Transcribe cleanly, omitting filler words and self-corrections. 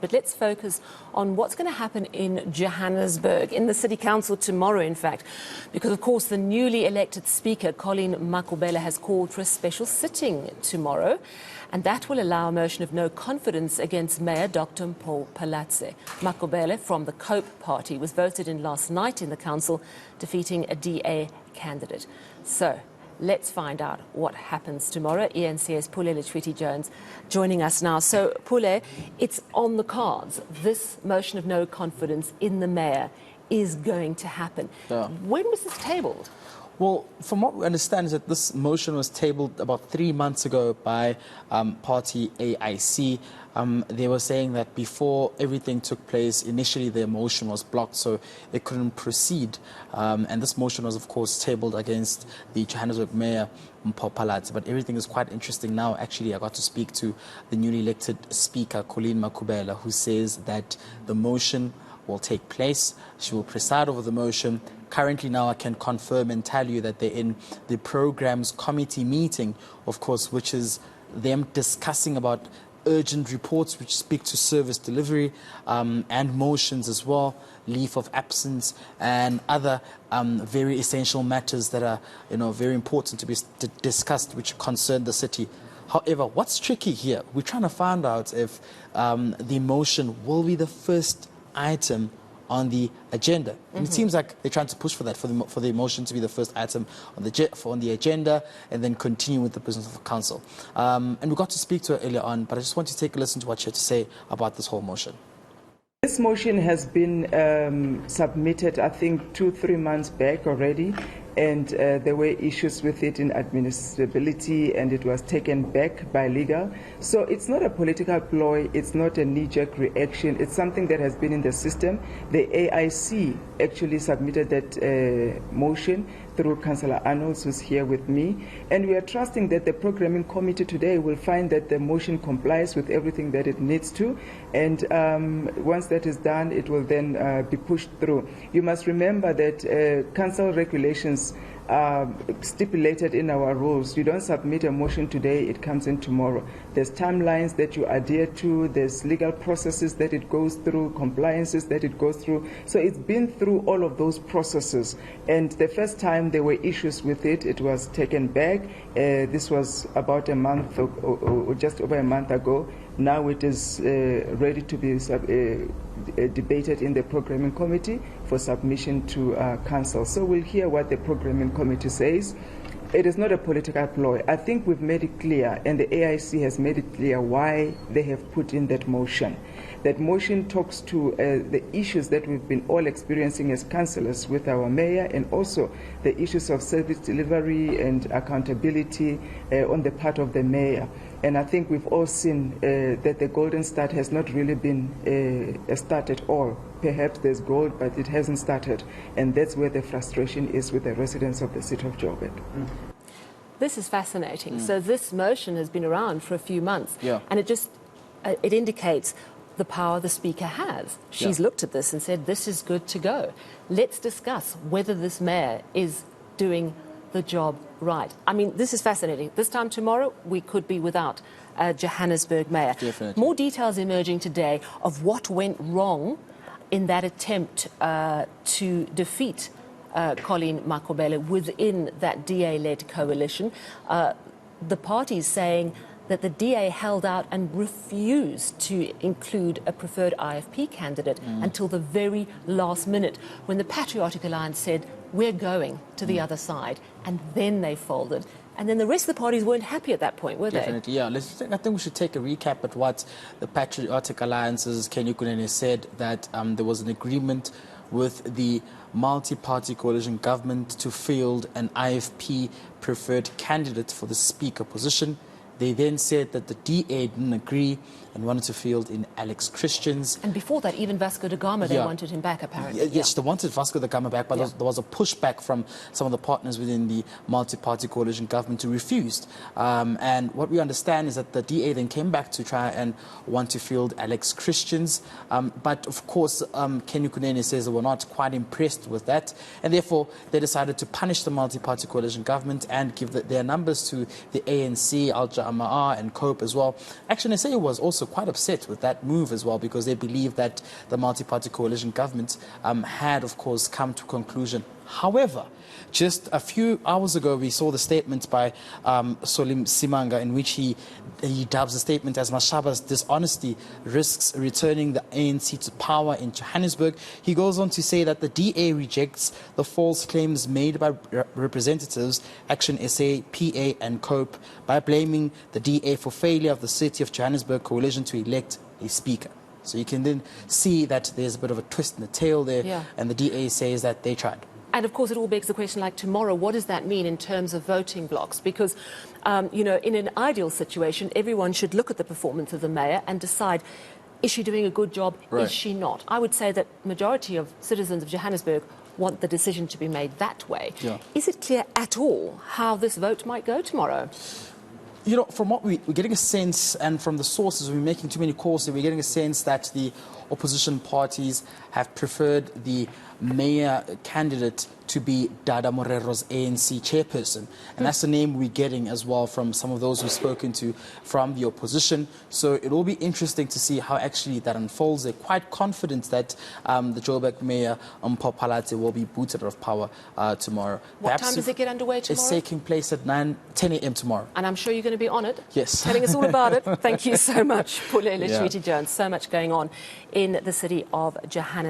But let's focus on what's going to happen in Johannesburg, in the City Council tomorrow, in fact, because, of course, the newly elected Speaker, Colleen Makhubele, has called for a special sitting tomorrow, and that will allow a motion of no confidence against Mayor Dr. Mpho Phalatse. Makhubele from the Cope Party was voted in last night in the council, defeating a DA candidate. So let's find out what happens tomorrow. eNCA's Pule Letshwiti-Jones joining us now. So, Pule, it's on the cards. This motion of no confidence in the mayor is going to happen. Yeah. When was this tabled? Well, from what we understand is that this motion was tabled about 3 months ago by party AIC. They were saying that before everything took place, initially their motion was blocked, so they couldn't proceed. And this motion was, of course, tabled against the Johannesburg Mayor, Mpho Phalatse. But everything is quite interesting now. Actually, I got to speak to the newly elected Speaker, Colleen Makhubele, who says that the motion will take place. She will preside over the motion. Currently now I can confirm and tell you that they're in the program's committee meeting, of course, which is them discussing about urgent reports which speak to service delivery and motions as well, leave of absence and other very essential matters that are very important to be discussed which concern the city. However, what's tricky here, we're trying to find out if the motion will be the first item on the agenda. It seems like they're trying to push for that, for the motion to be the first item on the agenda, and then continue with the business of the council. And we got to speak to her earlier on, but I just want to take a listen to what she had to say about this whole motion. This motion has been submitted, I think, 2-3 months back already, and there were issues with it in administrability, and it was taken back by legal. So it's not a political ploy, it's not a knee-jerk reaction, it's something that has been in the system. The AIC actually submitted that motion through Councillor Arnold, who's here with me, and we are trusting that the programming committee today will find that the motion complies with everything that it needs to, and once that is done, it will then be pushed through. You must remember that council regulations are stipulated in our rules. You don't submit a motion today, it comes in tomorrow. There's timelines that you adhere to, there's legal processes that it goes through, compliances that it goes through. So it's been through all of those processes. And the first time there were issues with it, it was taken back. This was about a month or just over a month ago. Now it is ready to be debated in the programming committee for submission to council. So we'll hear what the programming committee says. It is not a political ploy. I think we've made it clear, and the AIC has made it clear why they have put in that motion. That motion talks to the issues that we've been all experiencing as councillors with our mayor, and also the issues of service delivery and accountability on the part of the mayor. And I think we've all seen that the golden start has not really been a start at all. Perhaps there's gold, but it hasn't started. And that's where the frustration is with the residents of the city of Joburg. This is fascinating. So this motion has been around for a few months. Yeah. And it indicates the power the Speaker has. She's looked at this and said, this is good to go. Let's discuss whether this mayor is doing the job right. I mean, this is fascinating. This time tomorrow, we could be without a Johannesburg mayor. Definitely. More details emerging today of what went wrong in that attempt to defeat Colleen Makhubele within that DA-led coalition. The parties saying that the DA held out and refused to include a preferred IFP candidate until the very last minute, when the Patriotic Alliance said, we're going to the other side, and then they folded. And then the rest of the parties weren't happy at that point, were they? Definitely, yeah. I think we should take a recap at what the Patriotic Alliance's Kenny Kunene said, that there was an agreement with the multi-party coalition government to field an IFP preferred candidate for the Speaker position. They then said that the DA didn't agree and wanted to field in Alex Christians. And before that, even Vasco da Gama, they wanted him back, apparently. Yes, they wanted Vasco da Gama back, but there was a pushback from some of the partners within the multi-party coalition government who refused. And what we understand is that the DA then came back to try and want to field Alex Christians. But, of course, Kenny Kunene says they were not quite impressed with that. And, therefore, they decided to punish the multi-party coalition government and give their numbers to the ANC, Al Amaa and COPE as well. Action SA was also quite upset with that move as well, because they believe that the multi-party coalition government had, of course, come to a conclusion. However, just a few hours ago, we saw the statement by Solim Simanga, in which he dubs the statement as Mashaba's dishonesty risks returning the ANC to power in Johannesburg. He goes on to say that the DA rejects the false claims made by representatives Action SA, PA and COPE by blaming the DA for failure of the City of Johannesburg coalition to elect a speaker. So you can then see that there's a bit of a twist in the tail there, and the DA says that they tried. And of course, it all begs the question, like tomorrow, what does that mean in terms of voting blocks? Because, you know, in an ideal situation, everyone should look at the performance of the mayor and decide, is she doing a good job? Right. Is she not? I would say that majority of citizens of Johannesburg want the decision to be made that way. Yeah. Is it clear at all how this vote might go tomorrow? You know, from what we're getting a sense, and from the sources, we're making too many calls, we're getting a sense that the opposition parties have preferred the mayor candidate to be Dada Morero's ANC chairperson. And that's the name we're getting as well from some of those we've spoken to from the opposition. So it will be interesting to see how actually that unfolds. They're quite confident that the Joburg mayor, Mpho Phalatse, will be booted out of power tomorrow. What time does it get underway tomorrow? It's taking place at 10 a.m. tomorrow. And I'm sure you're going to be on it. Yes. Telling us all about it. Thank you so much, Pule Letshwiti-Jones. So much going on in the city of Johannesburg.